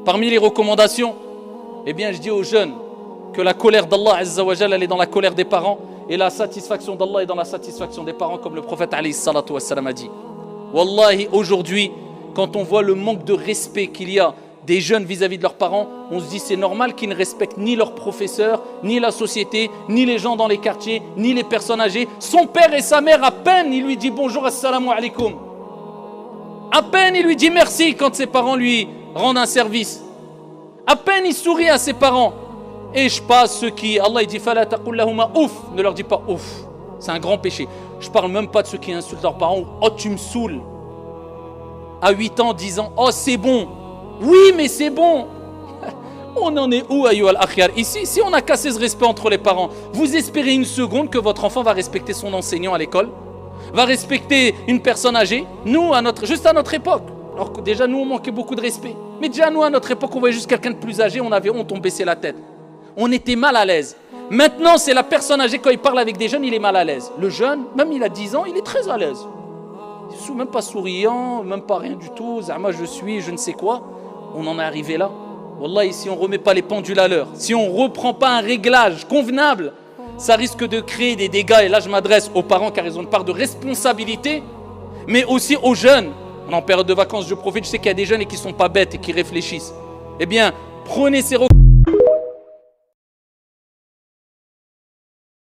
Parmi les recommandations, eh bien je dis aux jeunes que la colère d'Allah Azza wa Jalla, elle est dans la colère des parents et la satisfaction d'Allah est dans la satisfaction des parents, comme le prophète alayhi salatu wassalam a dit. Wallahi, aujourd'hui, quand on voit le manque de respect qu'il y a des jeunes vis-à-vis de leurs parents, on se dit c'est normal qu'ils ne respectent ni leurs professeurs, ni la société, ni les gens dans les quartiers, ni les personnes âgées. Son père et sa mère, à peine il lui dit bonjour, assalamu alaikum. À peine il lui dit merci quand ses parents lui rendent un service. À peine il sourit à ses parents. Et je passe ceux qui, Allah il dit fala taqul lahuma ouf, ne leur dis pas ouf. C'est un grand péché. Je parle même pas de ceux qui insultent leurs parents. Oh tu me saoules. À 8 ans, 10 ans, oh c'est bon. Oui, mais c'est bon. On en est où, ayyuhal akhyar? Ici, si on a cassé ce respect entre les parents, vous espérez une seconde que votre enfant va respecter son enseignant à l'école, va respecter une personne âgée? Nous, juste à notre époque, alors que déjà nous on manquait beaucoup de respect, mais déjà nous à notre époque on voyait juste quelqu'un de plus âgé, on avait honte, on baissait la tête, on était mal à l'aise. Maintenant c'est la personne âgée, quand il parle avec des jeunes il est mal à l'aise. Le jeune, même il a 10 ans, il est très à l'aise, même pas souriant, même pas rien du tout, zama je suis je ne sais quoi. On en est arrivé là. Wallahi, si on ne remet pas les pendules à l'heure, si on ne reprend pas un réglage convenable, ça risque de créer des dégâts. Et là, je m'adresse aux parents car ils ont une part de responsabilité, mais aussi aux jeunes. On est en période de vacances, je profite, je sais qu'il y a des jeunes et qui ne sont pas bêtes et qui réfléchissent. Eh bien, prenez ces recommandations.